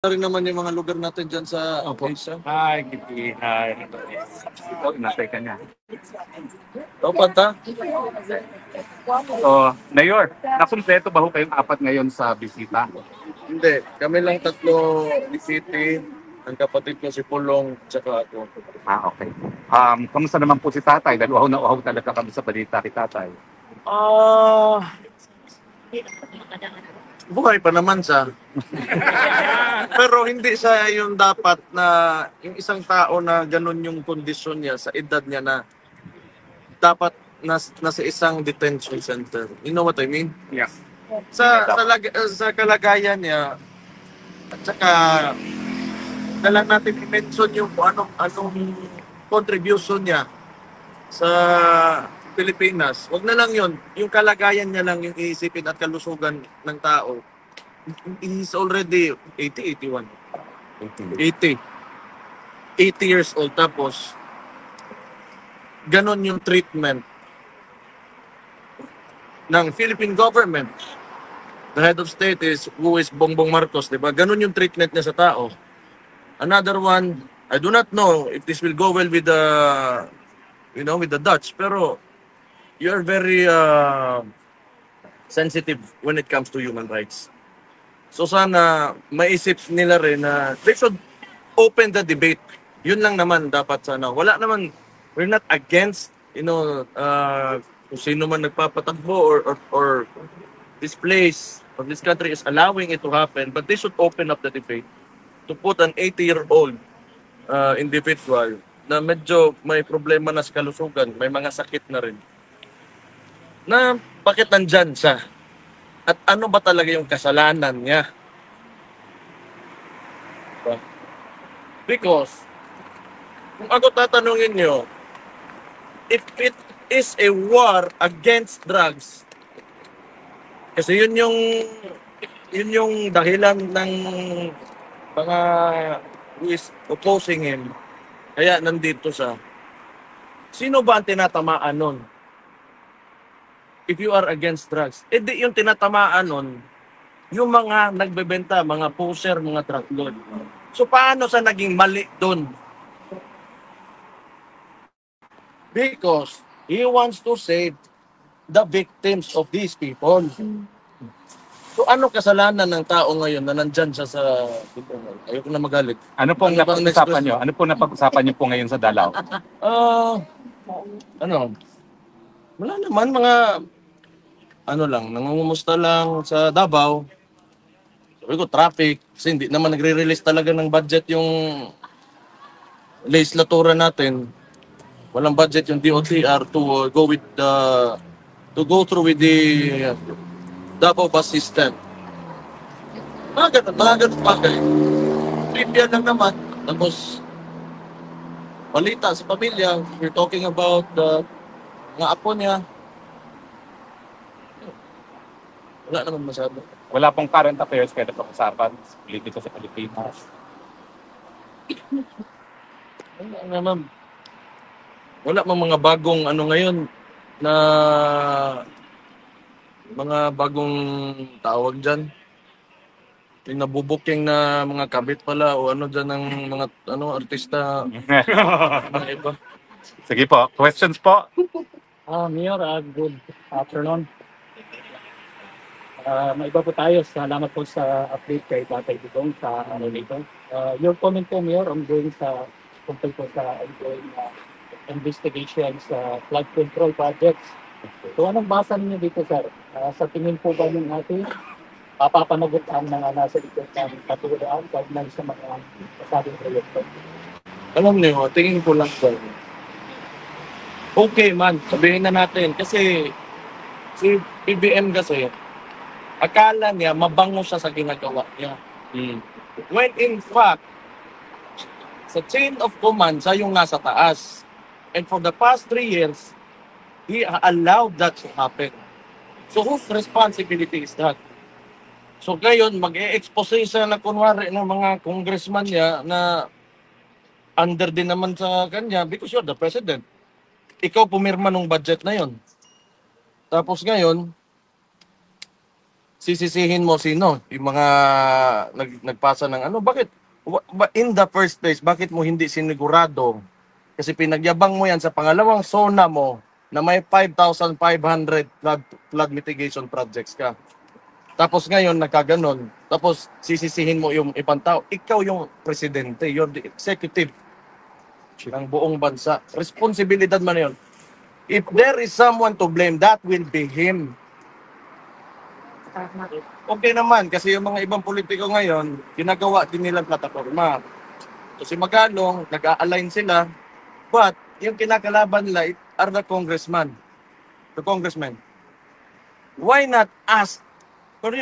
rin naman yung mga lugar natin dyan sa Opo. Asia. Hi, Kitty. Hi. Ito, inatay ka niya. Dapat ha? So, Mayor, nakumpleto ba ho kayong apat ngayon sa bisita? Hindi. Kami lang tatlo ni City, ang kapatid ko si Pulong, tsaka ako. Okay. Kamusta naman po si Tatay? Dahil uhaw na uhaw talaga kami sa balita kay Tatay. Ah, buhay pa naman siya. Pero hindi siya yung dapat na yung isang tao na ganun yung kondisyon niya sa edad niya na dapat nasa isang detention center. You know what I mean? Yeah. Sa kalagayan niya at saka na lang natin i-mention yung kung anong contribution niya sa Pilipinas. Wag na lang yon. Yung kalagayan niya lang yung iisipin at kalusugan ng tao. He's already 80, 81. 80. 80 years old. Tapos, ganon yung treatment ng Philippine government. The head of state who is Bongbong Marcos, di ba? Ganon yung treatment niya sa tao. Another one, I do not know if this will go well with with the Dutch, pero you're very sensitive when it comes to human rights. So sana maisip nila rin na they should open the debate. Yun lang naman dapat sana. Wala naman, we're not against, kung sino man nagpapatakbo or this place or this country is allowing it to happen, but they should open up the debate to put an 80-year-old individual na medyo may problema na sa kalusugan, may mga sakit na rin, na bakit nandyan siya? At ano ba talaga yung kasalanan niya? Diba? Because, kung ako tatanungin nyo, if it is a war against drugs, kasi yun yung dahilan ng mga who is opposing him, kaya nandito siya. Sino ba ang tinatamaan nun? If you are against drugs, di yung tinatamaan nun, yung mga nagbebenta, mga pusher, mga drug lord. So paano sa naging mali doon? Because he wants to save the victims of these people. So ano kasalanan ng tao ngayon na nandyan siya sa... Ayoko na magalit. Ano pong Ano bang next napag-usapan question? nyo? Ano pong napag-usapan nyo po ngayon sa Dalao? Ano? Wala naman, mga nangungumusta lang sa Davao. Sabi ko, traffic. Kasi hindi naman nagre-release talaga ng budget yung legislatura natin. Walang budget yung DOTR to go through with the Davao bus system. Mga ganun bagay. Trivia lang naman. Tapos, balita sa pamilya. We're talking about mga apo niya. Wala naman masyado. Wala pong current affairs kaya napag-usapan dito sa Pilipinas. Wala naman. Wala mang mga bagong ngayon na mga bagong tawag dyan. Yung nabubuking na mga kabit pala o dyan ng mga artista ng iba. Sige po, questions po? Mayor, good afternoon. May iba po tayo. Salamat po sa update kay Tatay Digong sa nito. Your comment po, Mayor, ongoing tungkol po sa ongoing investigation sa flood control projects. So anong basa niyo dito, sir? Sa tingin po ba ng ating papapanagot ang mga nasa likod ng katulaan kaugnay sa mga kasabing proyekto? Alam niyo, tingin ko lang po. Okay man, sabihin na natin. Kasi si PBM kasi, akala niya mabango siya sa ginagawa niya. When in fact, sa chain of command, siya yung nasa taas. And for the past 3 years, he allowed that to happen. So whose responsibility is that? So ngayon, mag-e-expose siya na kunwari ng mga congressman niya na under din naman sa kanya because you're the president. Ikaw pumirma ng budget na yon. Tapos ngayon, sisisihin mo sino? Yung mga nagpasa ng ano? Bakit? In the first place, bakit mo hindi sinigurado? Kasi pinagyabang mo yan sa pangalawang zona mo na may 5,500 flood mitigation projects ka. Tapos ngayon, nagkaganon. Tapos sisisihin mo yung ibang tao. Ikaw yung presidente. You're the executive ng buong bansa. Responsibilidad mo na yun. If there is someone to blame, that will be him. Okay naman, kasi yung mga ibang politiko ngayon, ginagawa din nilang plataforma. So si Magalong, nag-a-align sila, but yung kinakalaban nila are the congressmen. Why not ask, or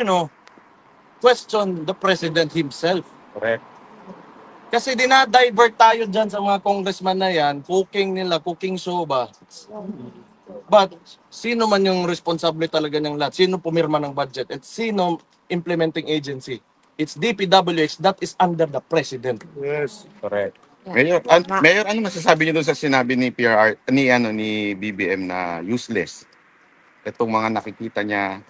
question the president himself? Correct. Kasi dinadivert tayo dyan sa mga congressman na yan, cooking show ba? But sino man yung responsable talaga ng lahat? Sino pumirma ng budget? At sino implementing agency? It's DPWH that is under the president. Yes. Correct. Mayor, ano masasabi niyo doon sa sinabi ni PRR ni BBM na useless? Itong mga nakikita niya.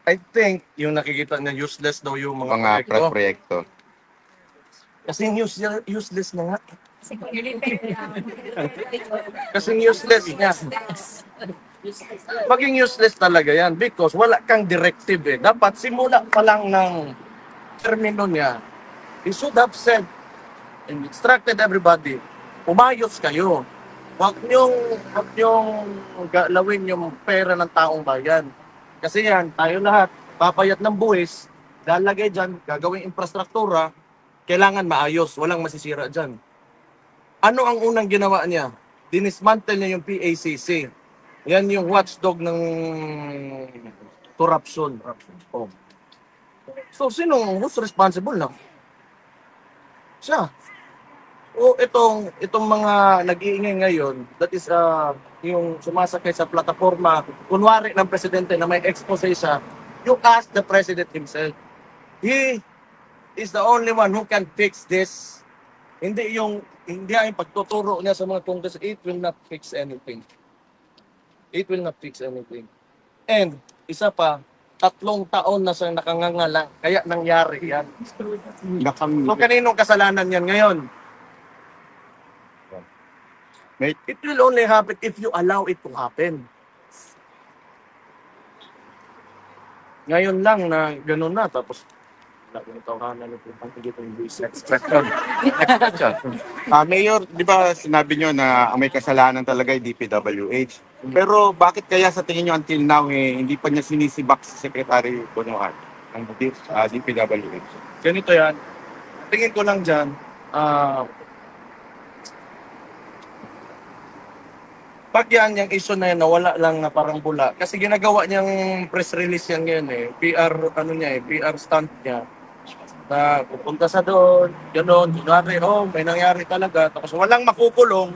I think yung nakikita niya useless daw yung mga, Mga proyekto. Kasi useless na nga. Kasi useless niya. Maging useless talaga yan because wala kang directive eh. Dapat simula pa lang ng termino niya, he should have said and instructed everybody, umayos kayo. Huwag niyong galawin yung pera ng taong bayan. Kasi yan, tayo lahat, papayat ng buwis, lalagay dyan, gagawing infrastruktura, kailangan maayos, walang masisira dyan. Ano ang unang ginawa niya? Dinismantle niya yung PACC. Yan yung watchdog ng corruption. Oh. So, who's responsible na? Siya. O itong mga nag-iingay ngayon, that is yung sumasakay sa plataforma, kunwari ng presidente na may expose siya, you ask the president himself. He is the only one who can fix this. Hindi yung pagtuturo niya sa mga Congress, it will not fix anything. It will not fix anything. And isa pa, 3 taon na siyang nakangangala, kaya nangyari yan. So kaninong kasalanan yan ngayon? It will only happen if you allow it to happen. Ngayon lang na gano'n na, tapos Next question. Mayor, di ba sinabi niyo na ang may kasalanan talaga ay DPWH? Pero bakit kaya sa tingin niyo until now hindi pa niya sinisibak si Secretary Bonoan ng DPWH? Ganito yan. Tingin ko lang dyan, pag yan, yung issue na yan, nawala lang na parang bula. Kasi ginagawa niyang press release yan ngayon PR stunt niya. Na pupunta sa doon, gano'n, may nangyari talaga. Tapos walang makukulong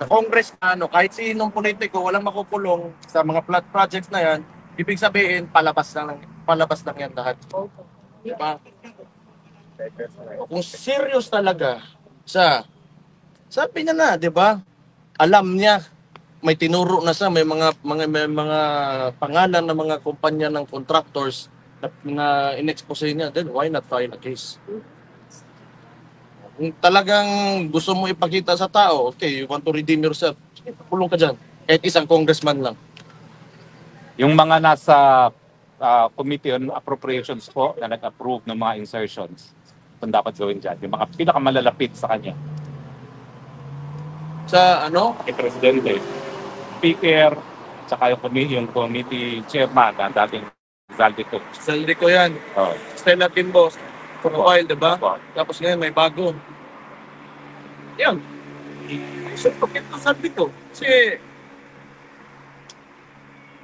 na congressman o kahit sinong politiko, walang makukulong sa mga flood projects na yan. Ibig sabihin, palabas lang yan lahat. Diba? Kung serious talaga siya, sabi niya na, di ba? Alam niya, may tinuro na siya, may mga pangalan ng mga kumpanya ng contractors na in-expose niya, then why not file a case? Kung talagang gusto mo ipakita sa tao, okay, you want to redeem yourself, pulong ka dyan. Kahit isang congressman lang. Yung mga nasa Committee on Appropriations po na nag-approve ng mga insertions, kung dapat gawin dyan, yung mga pinakamalalapit sa kanya. Sa ano? Yung Presidente, Speaker, tsaka yung committee chairman na dating Zaldico. Saldi ko yan. Oh. Stella Timbos. For a while, diba? Opo. Tapos ngayon may bago. Yan. So, bakit ito sabi ko? Kasi,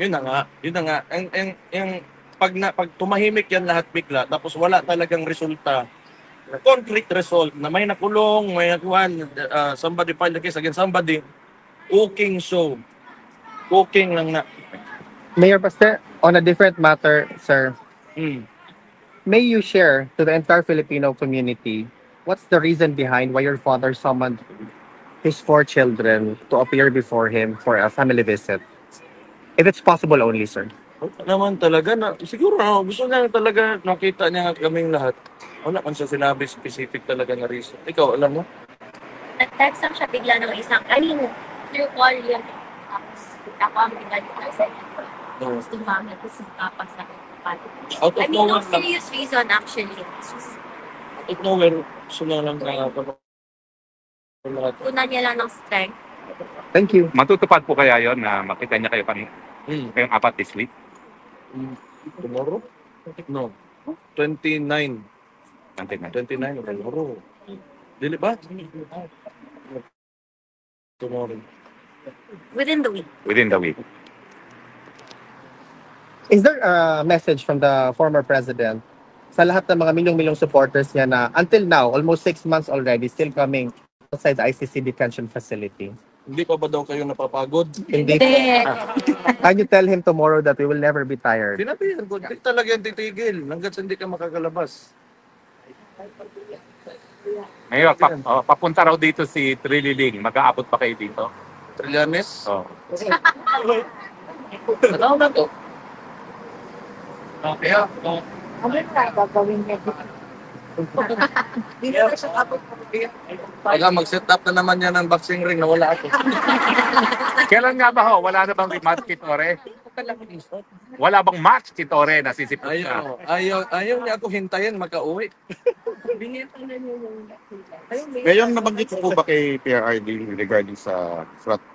yun na nga. Pag tumahimik yan lahat bigla, tapos wala talagang resulta, concrete result, na may nakulong, may nakuhan, somebody filed the case against somebody, cooking show. Cooking lang na. Mayor Pastor, on a different matter, sir, Mm. may you share to the entire Filipino community what's the reason behind why your father summoned his 4 children to appear before him for a family visit? If it's possible only, sir. Wala naman talaga na, siguro gusto niya talaga nakita niya kaming lahat. Wala man siya sinabi specific talaga na reason. Ikaw, alam mo? Nag-text lang siya bigla ng isang, through call yun. Tapos, ako ang bigla dito sa No. Tapos dumami, tapos tapos sa Out of no nowhere lang. serious reason actually. It's just, Out of nowhere, gusto niya lang na lahat. una niya lang ng strength. Thank you. Matutupad po kaya yon na makita niya kayo kayong apat this week? Tomorrow? No. 29. 29. 29 tomorrow. Dili ba? Tomorrow. Within the week. Within the week. Is there a message from the former president sa lahat ng mga milyong-milyong supporters niya na until now, almost 6 months already, still coming outside the ICC detention facility? Hindi pa ba daw kayo napapagod? Hindi. Can you tell him tomorrow that we will never be tired? Sinabihan ko, hindi talaga yan titigil hanggat hindi ka makakalabas. Ngayon, papunta raw dito si Trilly Ling. Mag-aabot pa kayo dito? Trillanes? Oh. Ano na to? Kaya, Wala, mag-set up na naman yan ng boxing ring na wala ako. Kailan nga ba ho? Wala na bang match Kitore? Wala bang match Kitore na sisipot na? Ayaw niya ako hintayin makauwi. Ngayon, nabanggit ko po ba kay PRRD regarding sa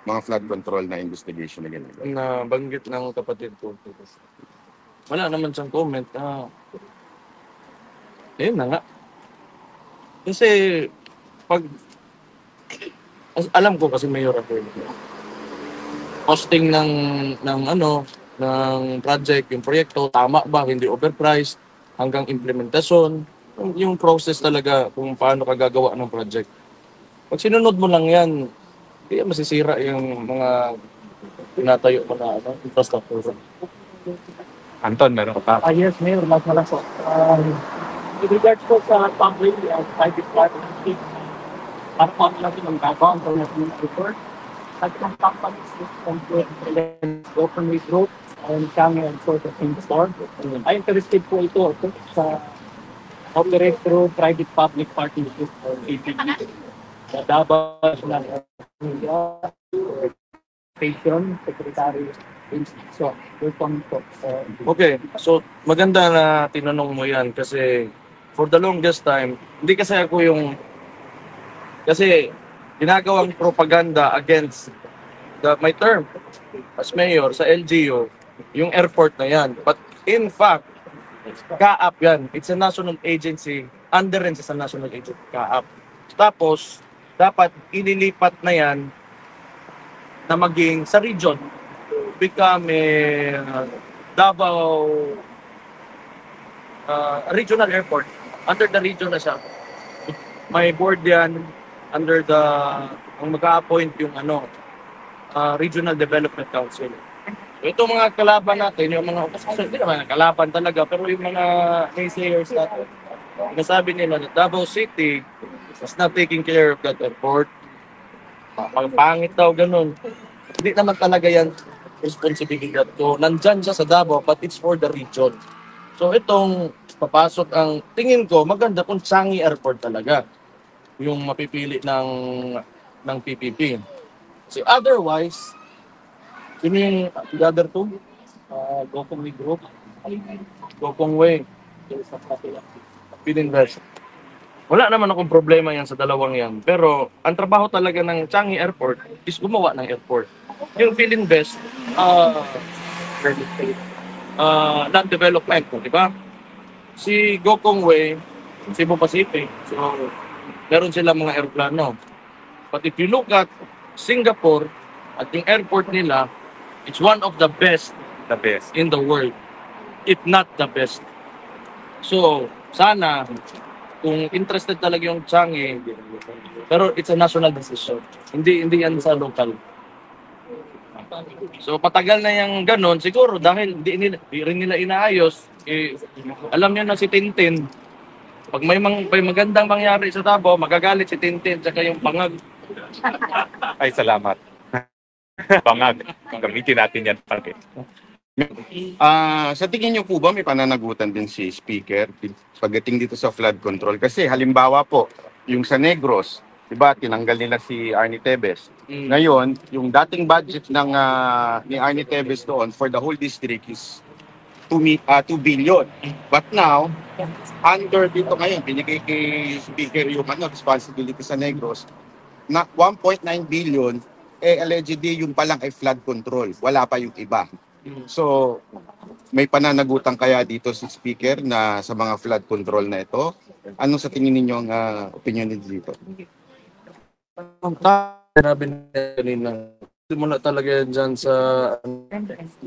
mga flood control na investigation na ginagawa? Na banggit ng kapatid ko. Wala naman siyang comment. Ayun na nga. Kasi alam ko kasi mayor ako. Costing ng project, yung proyekto, tama ba, hindi overpriced, hanggang implementasyon, yung process talaga kung paano ka gagawa ng project. Pag sinunod mo lang yan, hindi masisira yung mga tinatayo mo na infrastructure. Anton, meron ka pa? yes, Mayor, last na lang po. With regards po sa public and private partnership, para po ang natin ang gagawa ang natin report. At ang companies is complete open with group and kami and sort of things for. Ay interested po ito sa operate through private-public partnership or APP. Sa Davao National Station, Secretary. So, welcome po. Okay, so maganda na tinanong mo yan kasi for the longest time, hindi kasi ako kasi ginagawang propaganda against my term as mayor sa LGU, yung airport na yan. But in fact, CAAP yan. It's a national agency, under rin sa national agency, CAAP. Tapos, dapat ililipat na yan na maging sa region. Become Davao regional airport. Under the region na siya. May board yan under ang mag-a-appoint yung Regional Development Council. So, ito mga kalaban natin, yung mga opposition, hindi naman kalaban talaga, pero yung mga naysayers natin, nasabi nila na Davao City is not taking care of that airport. Pangit daw, ganun. Hindi naman talaga yan responsibilidad ko. Nandyan siya sa Davao, but it's for the region. So itong papasok ang tingin ko maganda kung Changi Airport talaga yung mapipili ng PPP. So otherwise, sino yung the other two? Gokong with group. Gokong Way, Pininvest. Wala naman akong problema yan sa dalawang yan. Pero ang trabaho talaga ng Changi Airport is gumawa ng airport. Yung Pininvest, land development, di ba? Si Gokong Way, Cebu Pacific. So, meron sila mga aeroplano. But if you look at Singapore, at yung airport nila, it's one of the best The best. in the world, if not the best. So, sana, kung interested talaga yung Changi, pero it's a national decision. Hindi yan sa local. So, patagal na yung ganon, siguro dahil di rin nila inaayos, alam niyo na si Tintin, pag may magandang mangyari sa Davao, magagalit si Tintin, tsaka yung bangag. Ay, salamat. Bangag. Gamitin natin yan pati. Sa tingin niyo po ba may pananagutan din si Speaker pagdating dito sa flood control? Kasi halimbawa po, yung sa Negros, di ba, tinanggal nila si Arnie Tevez. Ngayon, yung dating budget ni Arnie Tevez doon for the whole district is 2 billion. But now, under dito ngayon, binigay kay Speaker yung responsibility sa Negros, na 1.9 billion, allegedly yung palang ay flood control. Wala pa yung iba. So, may pananagutan kaya dito si Speaker na sa mga flood control na ito? Anong sa tingin ninyo ang opinion niyo dito? Sinabi niya kanina, simula talaga yan dyan sa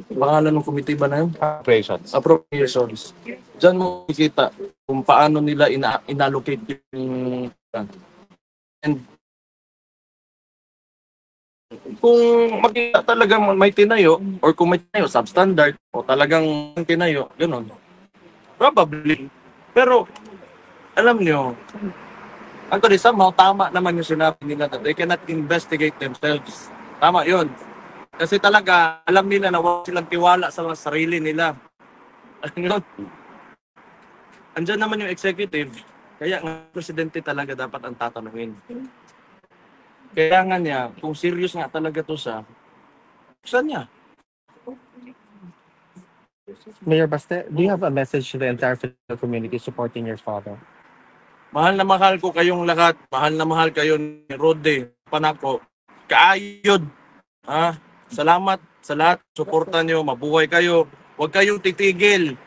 pangalan ng committee ba na yun? Operations. Appropriations. Diyan mo makikita kung paano nila inallocate yung and kung makita talaga may tinayo or kung may tinayo substandard o talagang tinayo, ganun. Probably. Pero alam nyo, actually somehow tama naman yung sinabi nila na they cannot investigate themselves. Tama yun. Kasi talaga alam nila na wala silang tiwala sa mga sarili nila. Ano? Andyan naman yung executive, kaya nga presidente talaga dapat ang tatanungin. Kaya nga niya, kung serious nga talaga to saan niya? Mayor Baste, do you have a message to the entire Filipino community supporting your father? Mahal na mahal ko kayong lahat. Mahal na mahal kayo ni Rode, Panako. Kaayod. Salamat sa lahat. Suportan nyo. Mabuhay kayo. Huwag kayong titigil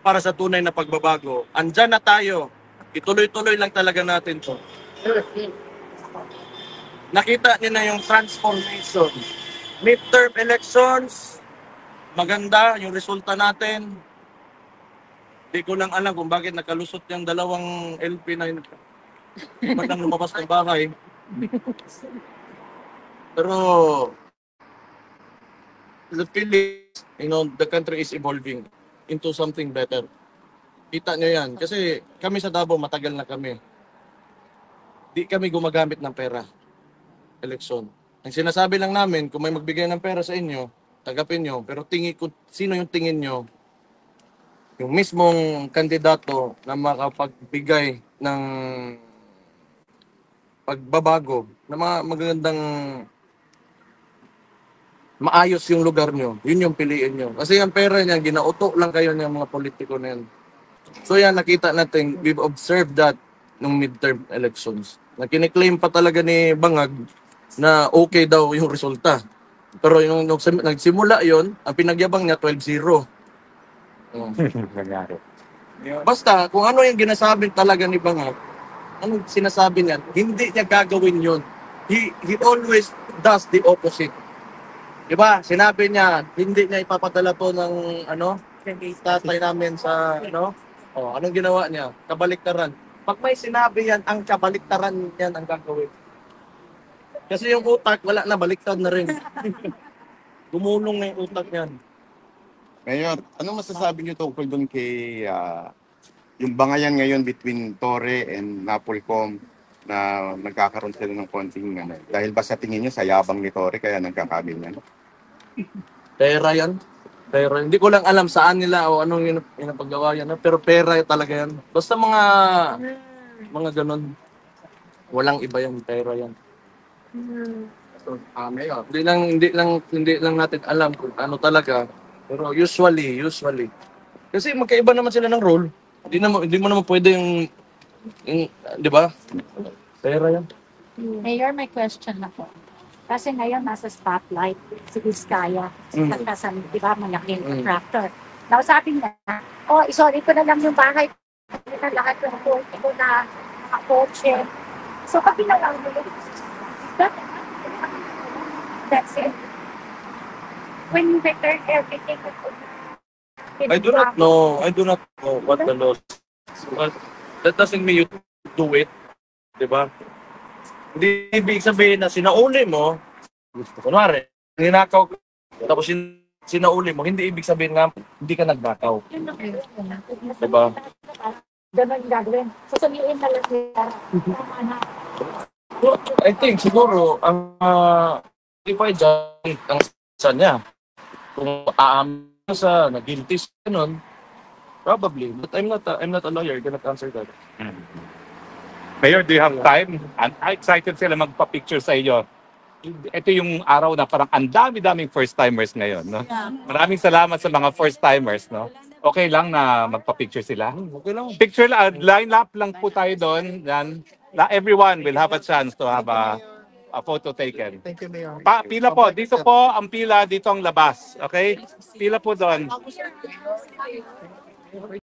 para sa tunay na pagbabago. Andyan na tayo. Ituloy-tuloy lang talaga natin to. Nakita niyo na yung transformation. Midterm elections, maganda yung resulta natin. Di ko lang alam kung bakit nakalusot yung dalawang LP na yun. Ba't lang lumabas ng bahay? Pero the Philippines, the country is evolving into something better. Kita nyo yan. Kasi kami sa Davao, matagal na kami. Di kami gumagamit ng pera. Eleksyon. Ang sinasabi lang namin, kung may magbigay ng pera sa inyo, tanggapin nyo. Pero sino yung tingin nyo? Yung mismong kandidato na makapagbigay ng pagbabago, na mga magandang maayos yung lugar nyo, yun yung piliin nyo. Kasi yung pera niya, ginauto lang kayo ng mga politiko na yan. So yan, nakita natin, we've observed that nung midterm elections. Na kiniklaim pa talaga ni Bangag na okay daw yung resulta. Pero yung nagsimula yon, ang pinagyabang niya 12-0. Nangyari. Basta, kung ano yung ginasabi talaga ni Bangag, anong sinasabi niya, hindi niya gagawin yun. He always does the opposite. Diba? Sinabi niya, hindi niya ipapadala to ng tatay namin sa anong ginawa niya? Kabaliktaran. Pag may sinabi yan, ang kabaliktaran yan ang gagawin. Kasi yung utak, wala na, baliktad na rin. Gumulong na yung utak niyan. Mayor, anong masasabi niyo tungkol doon kay yung bangayan ngayon between Torre and Napolcom na nagkakaroon sila ng konting dahil ba sa tingin niyo sa yabang ni Torre kaya nagkakaganyan? Pera yan. Pera. Hindi ko lang alam saan nila o anong paggawa yan. Pero pera talaga yan. Basta mga ganun. Walang iba yan. Pera yan. So, Mayor, hindi lang natin alam kung ano talaga. Pero usually. Kasi magkaiba naman sila ng role. Hindi mo naman pwede yung di ba? Pera yan. Mayor, may question na po. Kasi ngayon nasa spotlight si Vizcaya. Kasi di ba, malaking contractor. Now sabi niya, sorry ko na lang yung bahay. Na lahat ng court ko na mga kotse. So kapila lang that's it. When you return everything, I do not know what the law is. But that doesn't mean you do it. Diba? Hindi ibig sabihin na sinauli mo, kunwari, ninakaw ka, tapos sinauli mo, hindi ibig sabihin na hindi ka nagnakaw. Diba? Ganun gagawin. Sasabihin na lang nila. I think siguro ang certified judge ang sa niya. Kung aamin sa na-guilty siya nun, probably. But I'm not a lawyer. I cannot answer that. Mayor, do you have time? Excited sila magpa-picture sa iyo. Ito yung araw na parang ang dami-daming first-timers ngayon. No? Maraming salamat sa mga first-timers. No? Okay lang na magpa-picture sila? Okay lang. Picture lang, line up lang po tayo doon. Then, everyone will have a chance to have a photo taken. Thank you, Mayor. Pila po. Dito po ang pila, dito ang labas. Okay? Pila po doon.